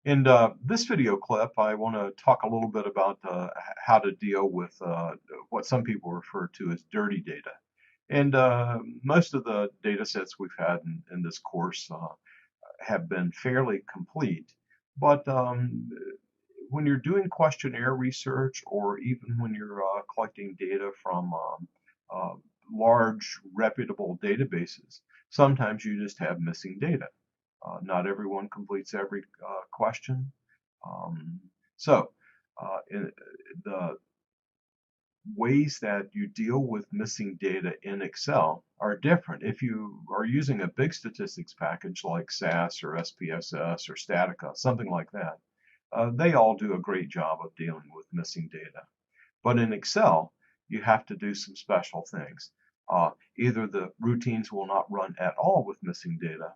In this video clip, I want to talk a little bit about how to deal with what some people refer to as dirty data. And most of the data sets we've had in this course have been fairly complete. But when you're doing questionnaire research, or even when you're collecting data from uh, large reputable databases, sometimes you just have missing data. Not everyone completes every question. Um, so, the ways that you deal with missing data in Excel are different. If you are using a big statistics package like SAS or SPSS or Statica, something like that, they all do a great job of dealing with missing data. But in Excel, you have to do some special things. Either the routines will not run at all with missing data,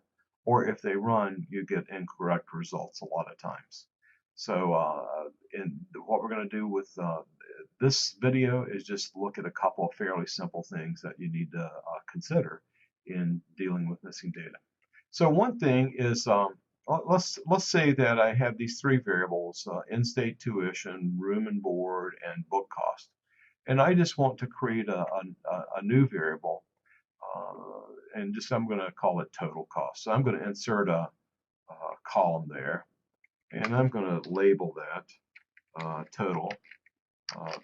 or if they run, you get incorrect results a lot of times. So what we're going to do with this video is just look at a couple of fairly simple things that you need to consider in dealing with missing data. So one thing is, let's say that I have these three variables: in-state tuition, room and board, and book cost, and I just want to create a new variable, and just I'm going to call it total cost. So I'm going to insert a column there, and I'm going to label that total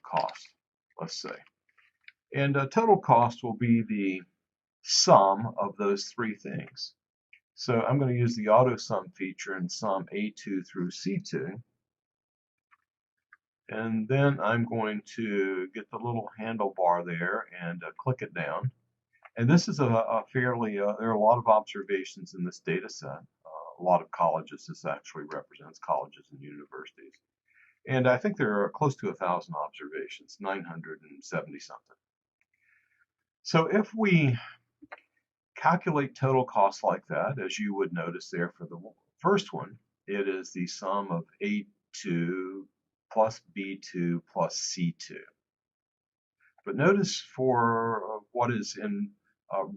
cost, let's say. And total cost will be the sum of those three things. So I'm going to use the auto sum feature and sum A2 through C2. And then I'm going to get the little handlebar there and click it down. And this is a fairly, there are a lot of observations in this data set. A lot of colleges. This actually represents colleges and universities. And I think there are close to 1,000 observations, 970 something. So if we calculate total cost like that, as you would notice there for the first one, it is the sum of A2 plus B2 plus C2. But notice for what is in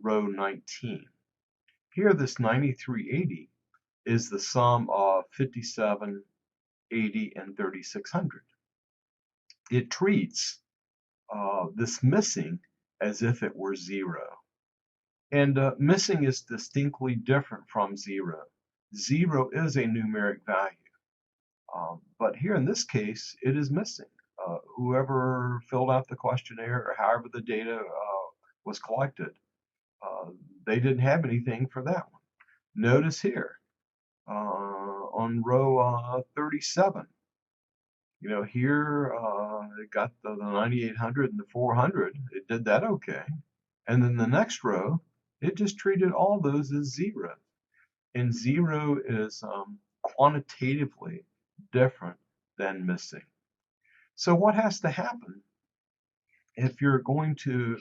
row 19, here this 9380 is the sum of 5780 and 3600. It treats this missing as if it were zero. And missing is distinctly different from zero. Zero is a numeric value. But here in this case, it is missing. Whoever filled out the questionnaire, or however the data was collected, they didn't have anything for that one. Notice here on row 37, here it got the 9800 and the 400. It did that okay. And then the next row, it just treated all those as zero. And zero is quantitatively different than missing. So what has to happen if you're going to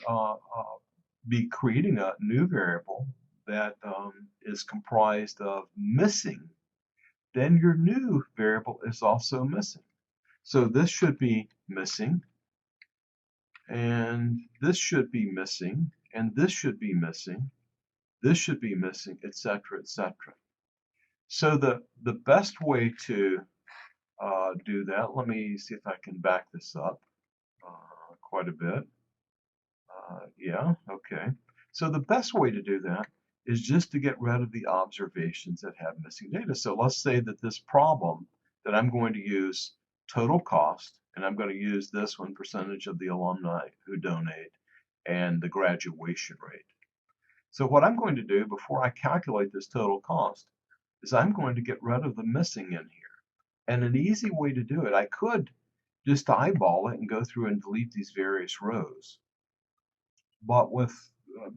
be creating a new variable that is comprised of missing, then your new variable is also missing. So this should be missing, and this should be missing, and this should be missing, this should be missing, etc., etc. So the best way to do that, let me see if I can back this up quite a bit. Yeah, okay. So the best way to do that is just to get rid of the observations that have missing data. So let's say that this problem that I'm going to use total cost, and I'm going to use this one, percentage of the alumni who donate, and the graduation rate. So what I'm going to do before I calculate this total cost is I'm going to get rid of the missing in here. And an easy way to do it, I could just eyeball it and go through and delete these various rows. But with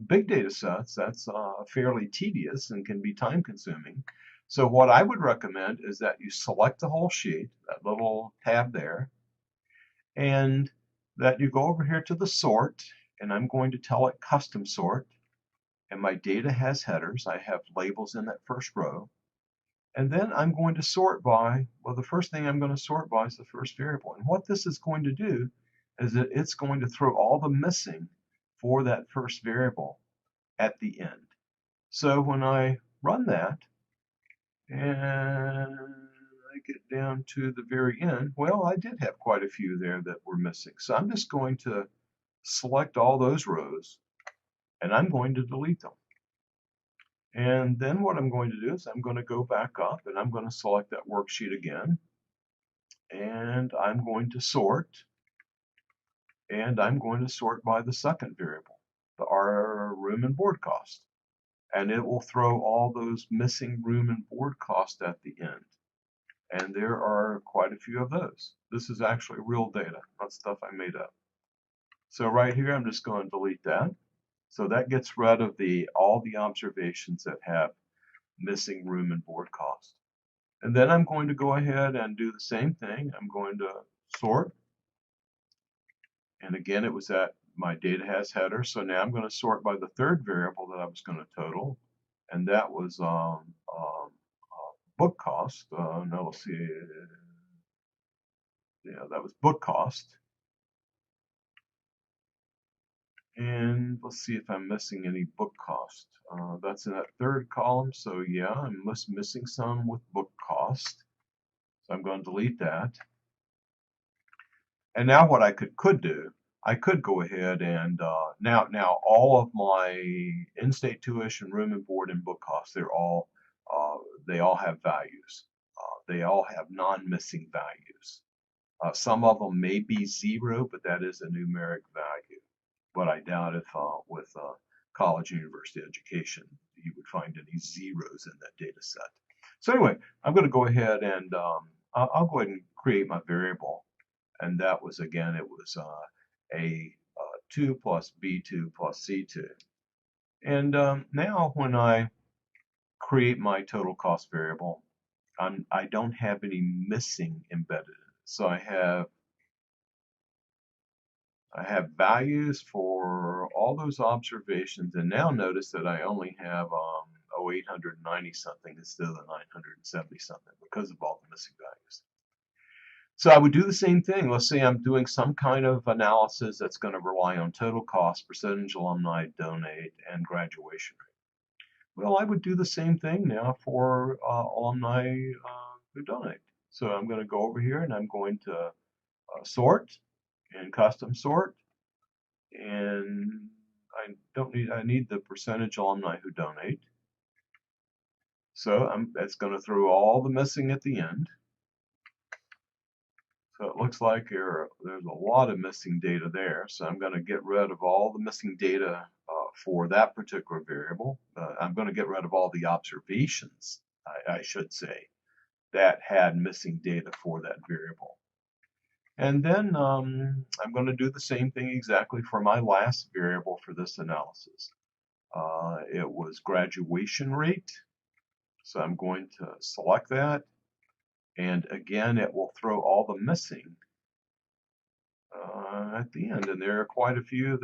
big data sets, that's fairly tedious and can be time consuming. So what I would recommend is that you select the whole sheet, that little tab there, and that you go over here to the sort, and I'm going to tell it custom sort. And my data has headers. I have labels in that first row. And then I'm going to sort by, well, the first thing I'm going to sort by is the first variable. And what this is going to do is that it's going to throw all the missing for that first variable at the end. So when I run that, and I down to the very end, well, I did have quite a few there that were missing. So I'm just going to select all those rows and I'm going to delete them. And then what I'm going to do is I'm going to go back up and I'm going to select that worksheet again. And I'm going to sort. And I'm going to sort by the second variable, our room and board cost. And it will throw all those missing room and board cost at the end. And there are quite a few of those. This is actually real data, not stuff I made up. So right here, I'm just going to delete that. So that gets rid of all the observations that have missing room and board cost. And then I'm going to go ahead and do the same thing. I'm going to sort. And again, it was at my data has header. So now I'm going to sort by the third variable that I was going to total. And that was book cost. Now let's see. Yeah, that was book cost. And let's see if I'm missing any book cost. That's in that third column. So yeah, I'm missing some with book cost. So I'm going to delete that. And now what I could do, I could go ahead and now all of my in-state tuition, room and board, and book costs, they all have values. They all have non-missing values. Some of them may be 0, but that is a numeric value. But I doubt if with college and university education you would find any zeros in that data set. So anyway, I'm going to go ahead and I'll go ahead and create my variable. And that was, again, it was A2 plus B2 plus C2. And now when I create my total cost variable, I don't have any missing embedded in it. So I have values for all those observations, and now notice that I only have 890 something instead of the 970 something because of all the missing values. So I would do the same thing. Let's say I'm doing some kind of analysis that's going to rely on total cost, percentage alumni donate, and graduation rate. Well, I would do the same thing now for alumni who donate. So I'm going to go over here and I'm going to sort and custom sort. And I need the percentage alumni who donate. So that's going to throw all the missing at the end. So it looks like there's a lot of missing data there. So I'm going to get rid of all the missing data for that particular variable. I'm going to get rid of all the observations, I should say, that had missing data for that variable. And then I'm going to do the same thing exactly for my last variable for this analysis. It was graduation rate. So I'm going to select that. And again, it will throw all the missing at the end. And there are quite a few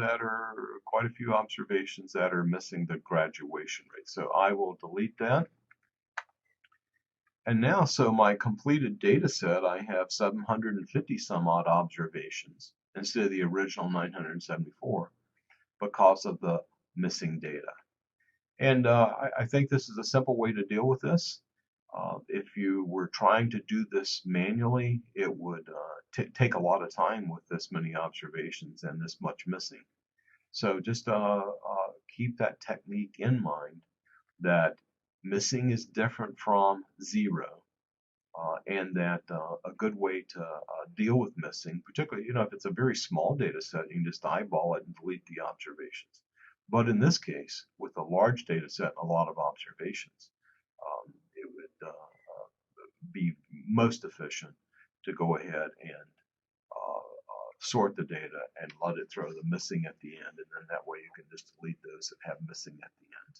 observations that are missing the graduation rate. So I will delete that. And now, so my completed data set, I have 750 some odd observations instead of the original 974 because of the missing data. And I think this is a simple way to deal with this. If you were trying to do this manually, it would take a lot of time with this many observations and this much missing. So just keep that technique in mind, that missing is different from 0, and that a good way to deal with missing, particularly if it's a very small data set, you can just eyeball it and delete the observations. But in this case, with a large data set and a lot of observations, it would be most efficient to go ahead and sort the data and let it throw the missing at the end, and then that way you can just delete those that have missing at the end.